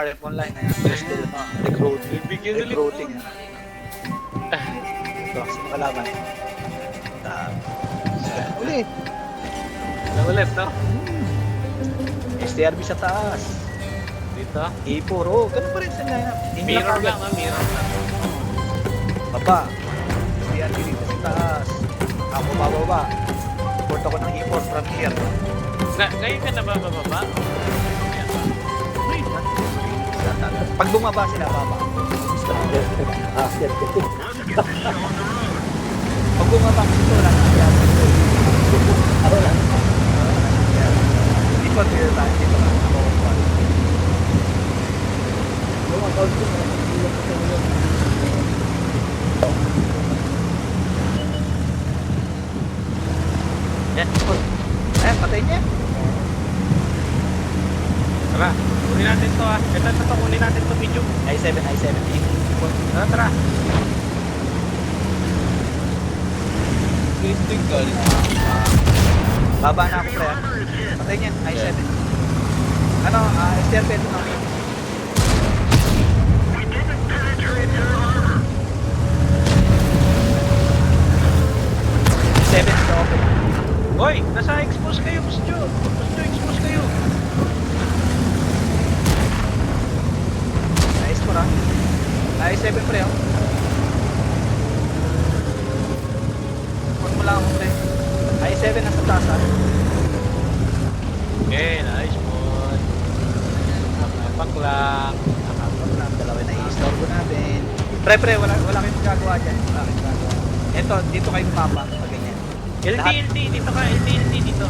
RF online na yan. Just to, recruiting. Bigyan ulit Recruiting. mo. Ito, sino kalaban? Ulit. Ano ulit, no? STRB sa taas. Dito. E4, oh, ganun pa rin sa lineup. Mirror lang, ha? Mirror lang. Baba. STRB dito sa taas. Ako bababa. Report ako ng E4 from here. Ngayon ka na ba bababa? Pag bumaba sila, baba. Pag bumaba kasi wala na kaya. Ikot dito tayo. Dito lang. Yan, ikot. Ayan, patay niya. Tara, kunin natin to, ha? Ito, kunin natin to video. I7. Tara, tara. Baba na ako, pre. Patay niya, I7. Ano, STRB ito na. Seven is open. Hoy, nasa expose kayo, Pusjo. Pusjo, expose kayo. Nice po, ha? I7, pre, oh. Huwag mo lang ako, pre. I7 nasa taas, ha? Okay, nice one. Nakapag lang. Nakapag lang, dalawa na i-store natin. Pre, wala kayong magagawa dyan. Wala kayong magagawa. Eto, dito kayo bumaba. Pag ganyan. LT, dito ka, LT, dito.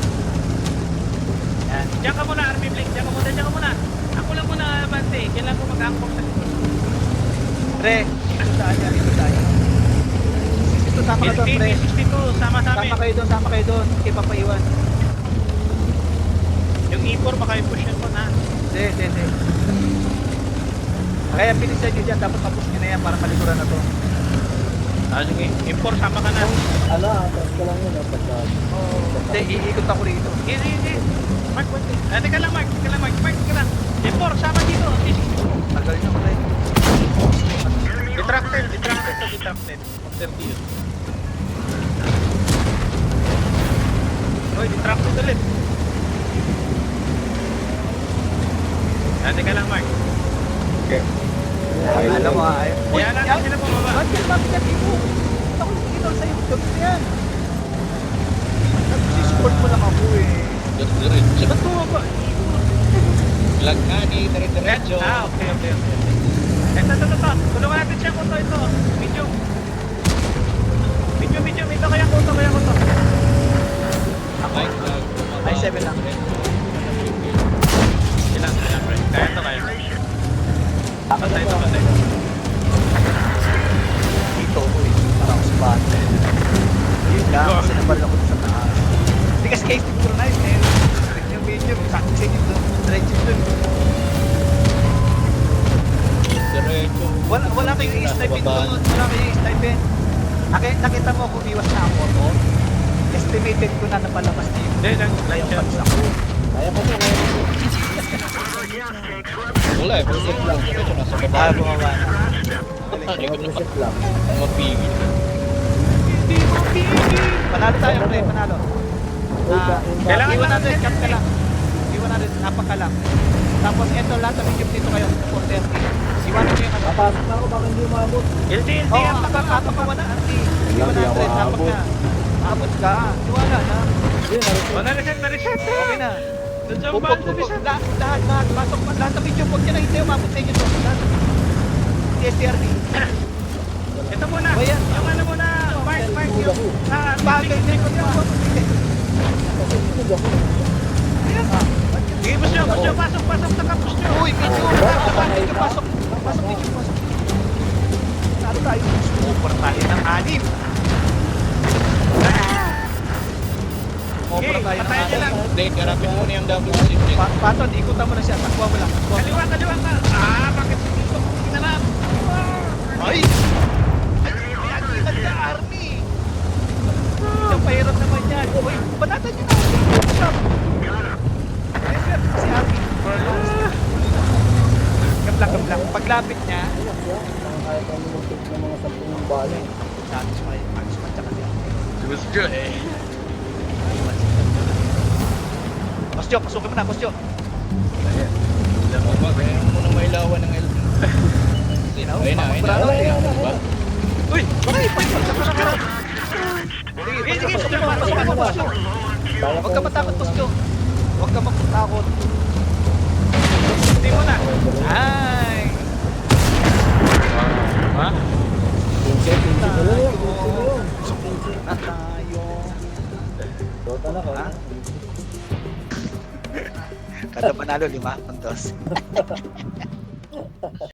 Yan. Diyan ka muna, Army Blink, diyan ka muna. Ako lang muna, Bante. Kailangan ko mag-angkok sa likod. Pre, dito tayo. Dito, sama ka doon, LT, pre. 62, sama sa amin. Sama kayo doon. Hindi papaiwan. Yung E4, baka i-push yan mo na. Hindi. Kaya pinisan nyo dyan, dapat tapos nyo na yan para malikuran na to. Sige. E4, sama ka na. Atras ka lang yun, pagka... Hindi, iikot ako rito. Hindi. Mark, wait. Teka lang, Mark. Mark ka lang. E4, sama dito. Tagal nyo, pre. Detracted. After yun. Hoy, detracted ulit. Teka lang, Mark. Okay. Alam mo, ay. Uy, Kaya natin sila bumaba. Ba't yan, mabigat ito? Ako sinol sa'yo. Jobs na yan. Nag-support mo lang ako eh. Diretso. Ba't bumaba? Lagani, diretso. Okay. Ito. Tulungan natin siya kung ito. Medium. Ito kaya ko to. Mike, I7 lang. Ilang, pre. Kaya to. Patay to. Dito ko eh. Para ako sa bata. Yun lang, kasi nabaril ako sa taas. Hindi kasi kayo synchronize eh. Yung video, sakit sa inyo doon. Stretching doon. diretso. Wala kayong i-snipe doon. Wala kayong i-snipe. Nakita mo kung iwas na ako to. Estimated ko na napalabas na yung Hindi, lang yung siya. bansa ko. Kaya pa siya. Wala eh, buset lang. Diretso nasa baba. Bumaba na. Hindi ko na mapigil. Panalo tayo, pre. Panalo. Kailangan Iwan lang natin, natin cut ka lang. Iwan natin, napaka lang. Tapos ito, lahat ng medium dito kayo, 430. Iwanan nyo yung ano. Papasok na ako, baka hindi umabot. LT, Oo, apak mo na, Andy. Iwan Hindi ako natin, tapak aabot. na. Abot ka, iwala na. Na-reset. Okay na. Doon sa Pupog, uban, pupog. na-reset. Lahat. Pasok pa. Lahat ng medium, huwag nyo na hindi umabot sa inyo to. Lahat. STRB. Ito muna. O yan. Yung ano muna. Mark, yung... Bagay na yung mga. Ayan nga. Sige, push nyo. Pasok na push nyo. Uy, medyo. Pasok. Ano tayo? Super tayo ng anim. Okay, Opera tayo ng patayin nyo lang. Hindi, karapin mo na yung double shifting. Paton, ikutan mo na siya. Takwa mo lang. Kaliwa ka. Bakit dito? Kinalap. Ay! Ay, ka, Army! Isang pahirap naman yan. Uy, banatan nyo na. Shop. Ay, sir, si Army. lang. Paglapit niya, Nakakaya pa lumupit ng mga 10 bala. satisfy tsaka siya. Gusto eh. Kostyo, pasukin mo na, Kostyo. Kaya mo na mailawan ng LB. Ayun na, ayun na. Diba? Uy! Bakit? Sige, Kostyo, pasukin mo, Kostyo. Huwag ka matakot, Kostyo. Huwag ka matakot. Hindi mo na. Ay! Ha? Na tayo. Dota na ka. Ha? Kada panalo, 5 puntos.